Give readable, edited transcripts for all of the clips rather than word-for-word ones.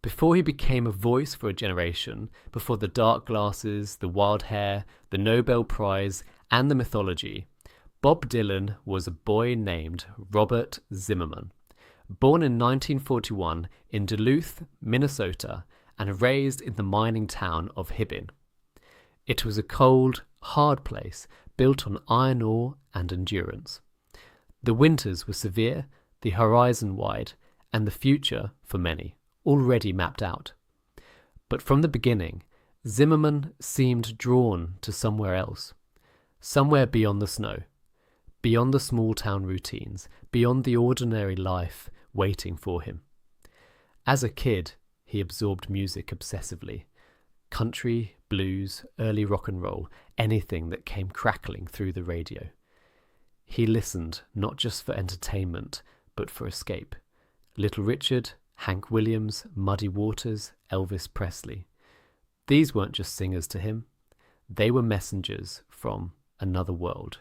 Before he became a voice for a generation, before the dark glasses, the wild hair, the Nobel Prize, and the mythology, Bob Dylan was a boy named Robert Zimmerman, born in 1941 in Duluth, Minnesota, and raised in the mining town of Hibbing. It was a cold, hard place built on iron ore and endurance. The winters were severe, the horizon wide, and the future, for many, already mapped out. But from the beginning, Zimmerman seemed drawn to somewhere else, somewhere beyond the snow, beyond the small town routines, beyond the ordinary life waiting for him. As a kid, he absorbed music obsessively. Country, blues, early rock and roll, anything that came crackling through the radio. He listened not just for entertainment, but for escape. Little Richard, Hank Williams, Muddy Waters, Elvis Presley. These weren't just singers to him. They were messengers from another world.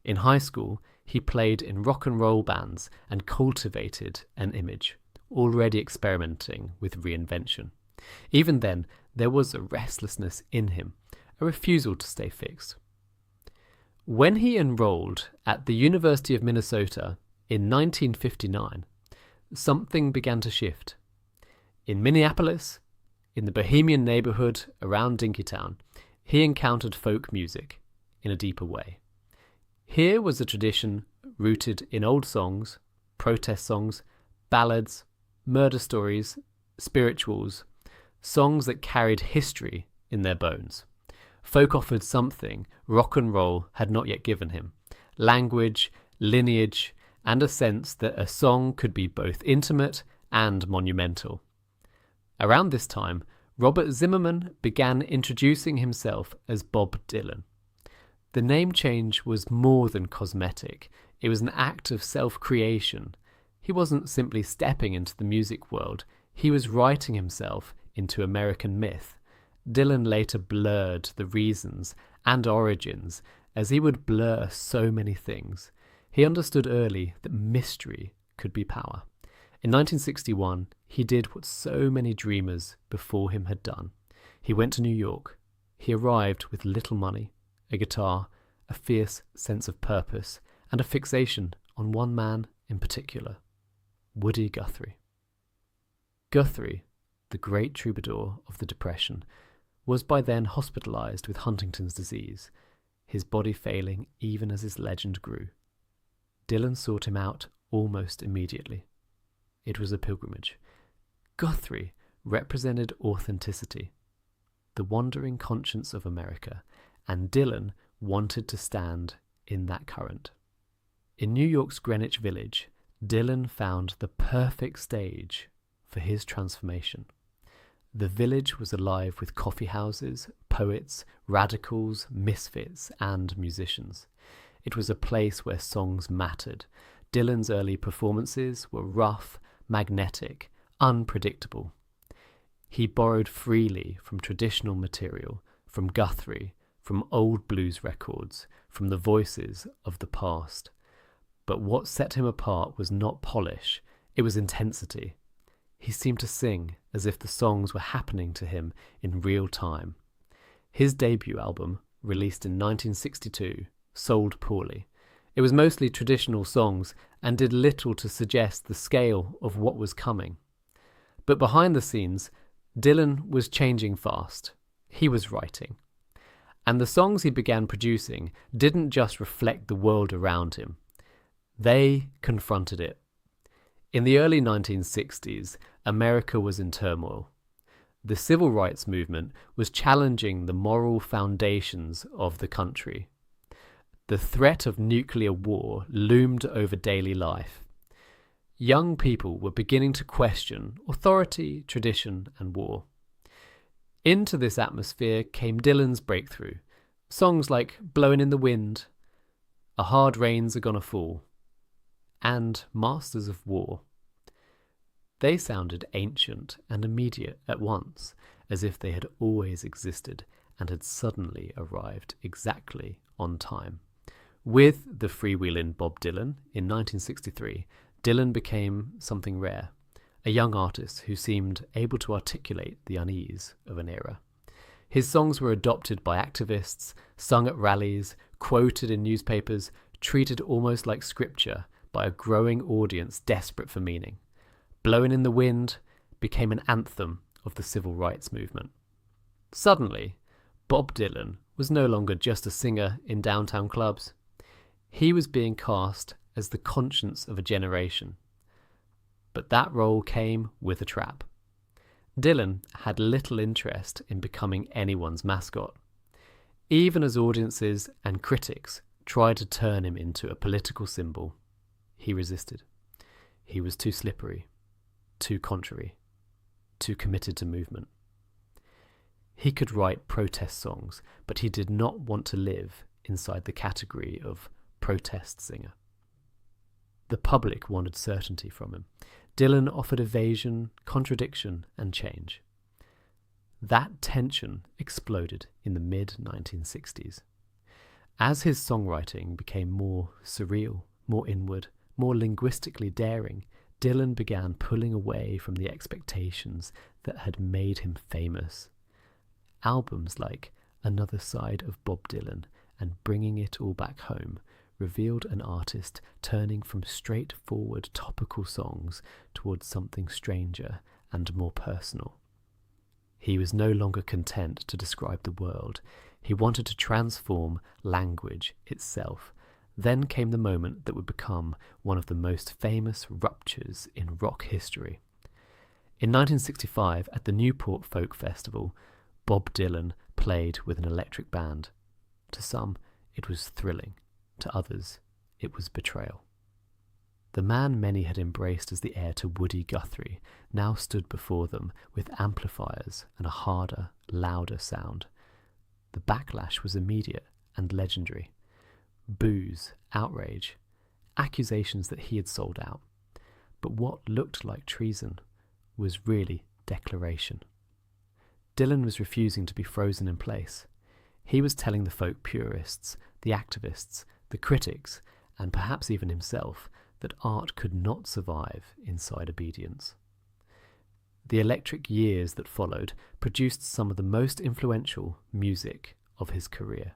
In high school, he played in rock and roll bands and cultivated an image, already experimenting with reinvention. Even then, there was a restlessness in him, a refusal to stay fixed. When he enrolled at the University of Minnesota in 1959, something began to shift. In Minneapolis, in the bohemian neighborhood around Dinkytown, he encountered folk music in a deeper way. Here was a tradition rooted in old songs, protest songs, ballads, murder stories, spirituals, songs that carried history in their bones. Folk offered something rock and roll had not yet given him: language, lineage, and a sense that a song could be both intimate and monumental. Around this time, Robert Zimmerman began introducing himself as Bob Dylan. The name change was more than cosmetic. It was an act of self-creation. He wasn't simply stepping into the music world. He was writing himself into American myth. Dylan later blurred the reasons and origins, as he would blur so many things. He understood early that mystery could be power. In 1961, he did what so many dreamers before him had done. He went to New York. He arrived with little money, a guitar, a fierce sense of purpose, and a fixation on one man in particular, Woody Guthrie. Guthrie, the great troubadour of the Depression, was by then hospitalized with Huntington's disease, his body failing even as his legend grew. Dylan sought him out almost immediately. It was a pilgrimage. Guthrie represented authenticity, the wandering conscience of America, and Dylan wanted to stand in that current. In New York's Greenwich Village, Dylan found the perfect stage for his transformation. The village was alive with coffee houses, poets, radicals, misfits, and musicians. It was a place where songs mattered. Dylan's early performances were rough, magnetic, unpredictable. He borrowed freely from traditional material, from Guthrie, from old blues records, from the voices of the past. But what set him apart was not polish, it was intensity. He seemed to sing as if the songs were happening to him in real time. His debut album, released in 1962, sold poorly. It was mostly traditional songs and did little to suggest the scale of what was coming. But behind the scenes, Dylan was changing fast. He was writing. And the songs he began producing didn't just reflect the world around him. They confronted it. In the early 1960s, America was in turmoil. The civil rights movement was challenging the moral foundations of the country. The threat of nuclear war loomed over daily life. Young people were beginning to question authority, tradition, and war. Into this atmosphere came Dylan's breakthrough. Songs like Blowin' in the Wind, A Hard Rain's Gonna Fall, and Masters of War. They sounded ancient and immediate at once, as if they had always existed and had suddenly arrived exactly on time. With the freewheeling Bob Dylan in 1963, Dylan became something rare, a young artist who seemed able to articulate the unease of an era. His songs were adopted by activists, sung at rallies, quoted in newspapers, treated almost like scripture by a growing audience desperate for meaning. Blowin' in the Wind became an anthem of the civil rights movement. Suddenly, Bob Dylan was no longer just a singer in downtown clubs. He was being cast as the conscience of a generation. But that role came with a trap. Dylan had little interest in becoming anyone's mascot. Even as audiences and critics tried to turn him into a political symbol, he resisted. He was too slippery, too contrary, too committed to movement. He could write protest songs, but he did not want to live inside the category of protest singer. The public wanted certainty from him. Dylan offered evasion, contradiction, and change. That tension exploded in the mid-1960s. As his songwriting became more surreal, more inward, more linguistically daring, Dylan began pulling away from the expectations that had made him famous. Albums like Another Side of Bob Dylan and Bringing It All Back Home revealed an artist turning from straightforward topical songs towards something stranger and more personal. He was no longer content to describe the world. He wanted to transform language itself. Then came the moment that would become one of the most famous ruptures in rock history. In 1965, at the Newport Folk Festival, Bob Dylan played with an electric band. To some, it was thrilling. To others, it was betrayal. The man many had embraced as the heir to Woody Guthrie now stood before them with amplifiers and a harder, louder sound. The backlash was immediate and legendary. Boos, outrage, accusations that he had sold out. But what looked like treason was really declaration. Dylan was refusing to be frozen in place. He was telling the folk purists, the activists, the critics, and perhaps even himself, that art could not survive inside obedience. The electric years that followed produced some of the most influential music of his career.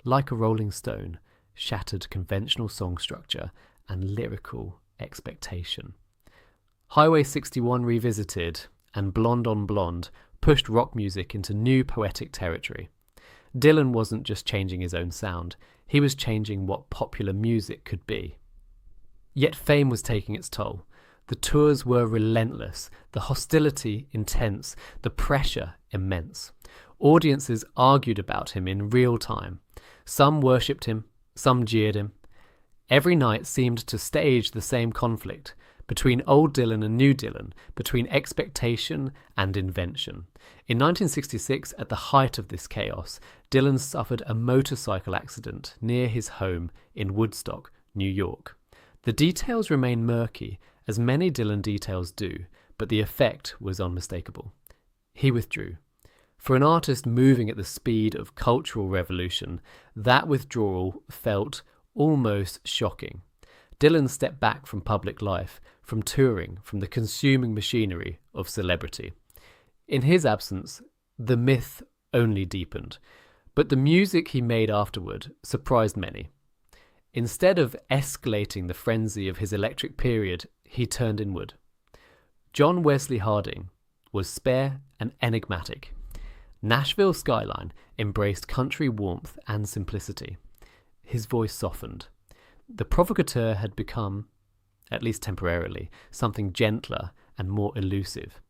Like a Rolling Stone, shattered conventional song structure and lyrical expectation. Highway 61 Revisited and Blonde on Blonde pushed rock music into new poetic territory. Dylan wasn't just changing his own sound, he was changing what popular music could be. Yet fame was taking its toll. The tours were relentless, the hostility intense, the pressure immense. Audiences argued about him in real time. Some worshipped him, some jeered him. Every night seemed to stage the same conflict between old Dylan and new Dylan, between expectation and invention. In 1966, at the height of this chaos, Dylan suffered a motorcycle accident near his home in Woodstock, New York. The details remain murky, as many Dylan details do, but the effect was unmistakable. He withdrew. For an artist moving at the speed of cultural revolution, that withdrawal felt almost shocking. Dylan stepped back from public life, from touring, from the consuming machinery of celebrity. In his absence, the myth only deepened, but the music he made afterward surprised many. Instead of escalating the frenzy of his electric period, he turned inward. John Wesley Harding was spare and enigmatic. Nashville Skyline embraced country warmth and simplicity. His voice softened. The provocateur had become, at least temporarily, something gentler and more elusive.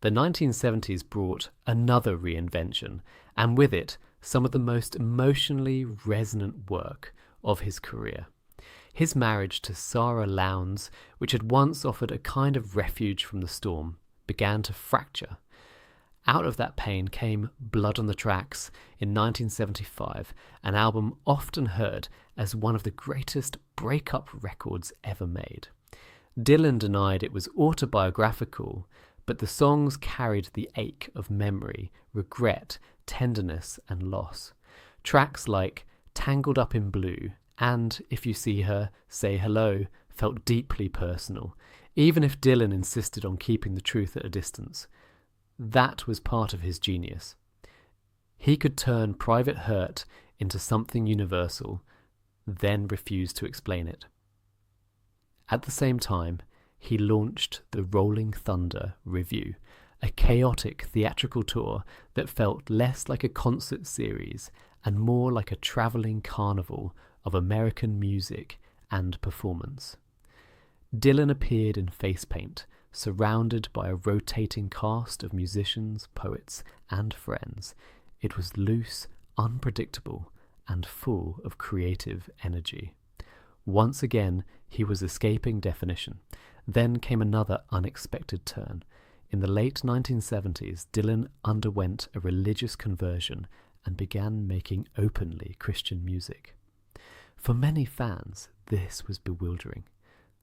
The 1970s brought another reinvention, and with it, some of the most emotionally resonant work of his career. His marriage to Sarah Lowndes, which had once offered a kind of refuge from the storm, began to fracture. Out of that pain came Blood on the Tracks in 1975, an album often heard as one of the greatest breakup records ever made. Dylan denied it was autobiographical, but the songs carried the ache of memory, regret, tenderness, and loss. Tracks like Tangled Up in Blue and If You See Her, Say Hello felt deeply personal. even if Dylan insisted on keeping the truth at a distance. That was part of his genius. He could turn private hurt into something universal, then refuse to explain it. At the same time, he launched the Rolling Thunder Revue, a chaotic theatrical tour that felt less like a concert series and more like a travelling carnival of American music and performance. Dylan appeared in face paint, surrounded by a rotating cast of musicians, poets, and friends. It was loose, unpredictable, and full of creative energy. Once again, he was escaping definition. Then came another unexpected turn. In the late 1970s, Dylan underwent a religious conversion and began making openly Christian music. For many fans, this was bewildering.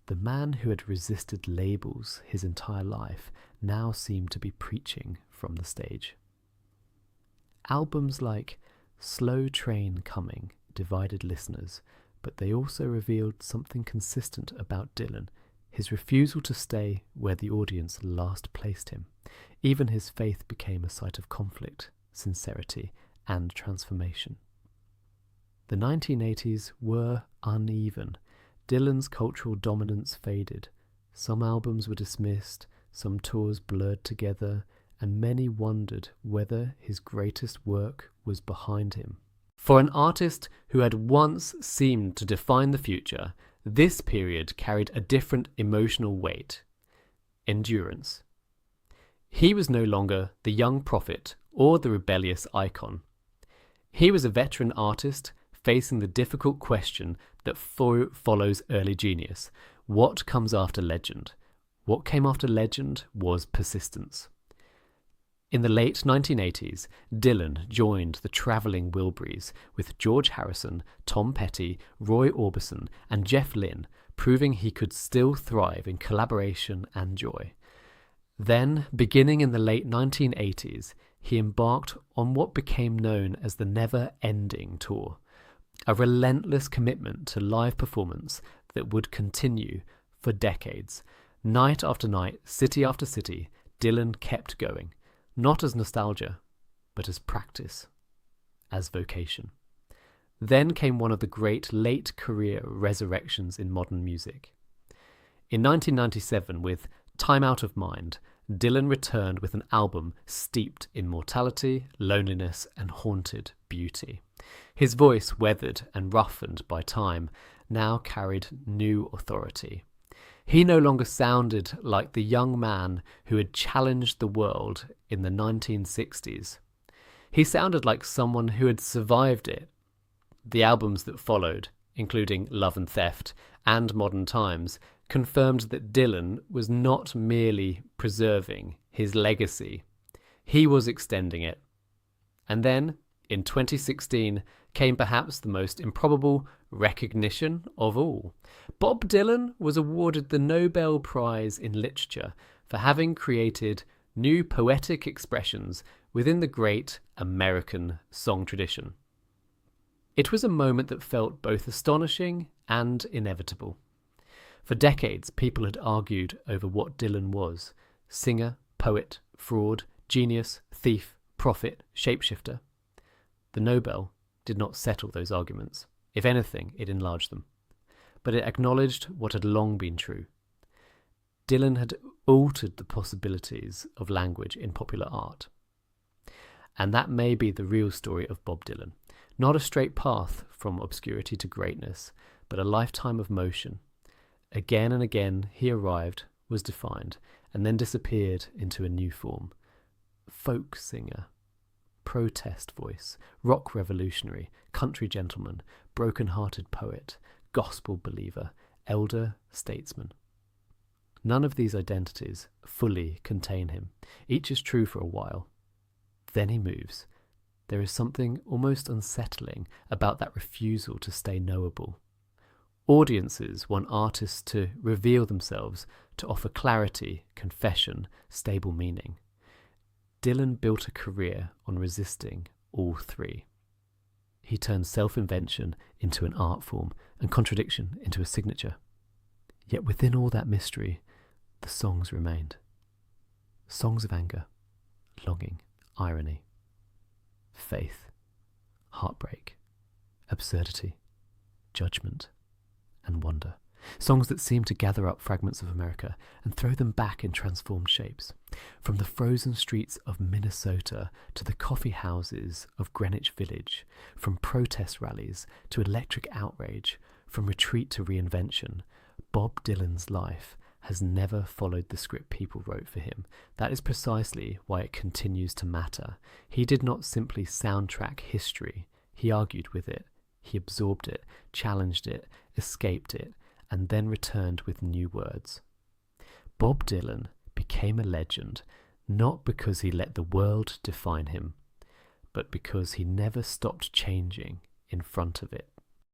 The man who had resisted labels his entire life now seemed to be preaching from the stage. Albums like Slow Train Coming divided listeners, but they also revealed something consistent about Dylan, his refusal to stay where the audience last placed him. Even his faith became a site of conflict, sincerity, and transformation. The 1980s were uneven. Dylan's cultural dominance faded. Some albums were dismissed, some tours blurred together, and many wondered whether his greatest work was behind him. For an artist who had once seemed to define the future, this period carried a different emotional weight: endurance. He was no longer the young prophet or the rebellious icon. He was a veteran artist facing the difficult question that follows early genius. What comes after legend? What came after legend was persistence. In the late 1980s, Dylan joined the travelling Wilburys with George Harrison, Tom Petty, Roy Orbison, and Jeff Lynne, proving he could still thrive in collaboration and joy. Then, beginning in the late 1980s, he embarked on what became known as the Never-Ending Tour, a relentless commitment to live performance that would continue for decades. Night after night, city after city, Dylan kept going. Not as nostalgia, but as practice, as vocation. Then came one of the great late-career resurrections in modern music. In 1997, with Time Out of Mind, Dylan returned with an album steeped in mortality, loneliness, and haunted beauty. His voice, weathered and roughened by time, now carried new authority. He no longer sounded like the young man who had challenged the world in the 1960s. He sounded like someone who had survived it. The albums that followed, including Love and Theft and Modern Times, confirmed that Dylan was not merely preserving his legacy, he was extending it. And then, in 2016, came perhaps the most improbable recognition of all. Bob Dylan was awarded the Nobel Prize in Literature for having created new poetic expressions within the great American song tradition. It was a moment that felt both astonishing and inevitable. For decades, people had argued over what Dylan was: singer, poet, fraud, genius, thief, prophet, shapeshifter. The Nobel did not settle those arguments. If anything, it enlarged them. But it acknowledged what had long been true. Dylan had altered the possibilities of language in popular art. And that may be the real story of Bob Dylan. Not a straight path from obscurity to greatness, but a lifetime of motion. Again and again he arrived, was defined, and then disappeared into a new form. Folk singer, protest voice, rock revolutionary, country gentleman, broken-hearted poet, gospel believer, elder statesman. None of these identities fully contain him. Each is true for a while. Then he moves. There is something almost unsettling about that refusal to stay knowable. Audiences want artists to reveal themselves, to offer clarity, confession, stable meaning. Dylan built a career on resisting all three. He turned self-invention into an art form and contradiction into a signature. Yet within all that mystery, the songs remained. Songs of anger, longing, irony, faith, heartbreak, absurdity, judgment, and wonder. Songs that seemed to gather up fragments of America and throw them back in transformed shapes. From the frozen streets of Minnesota to the coffee houses of Greenwich Village, from protest rallies to electric outrage, from retreat to reinvention, Bob Dylan's life has never followed the script people wrote for him. That is precisely why it continues to matter. He did not simply soundtrack history. He argued with it. He absorbed it, challenged it, escaped it, and then returned with new words. Bob Dylan became a legend not because he let the world define him, but because he never stopped changing in front of it.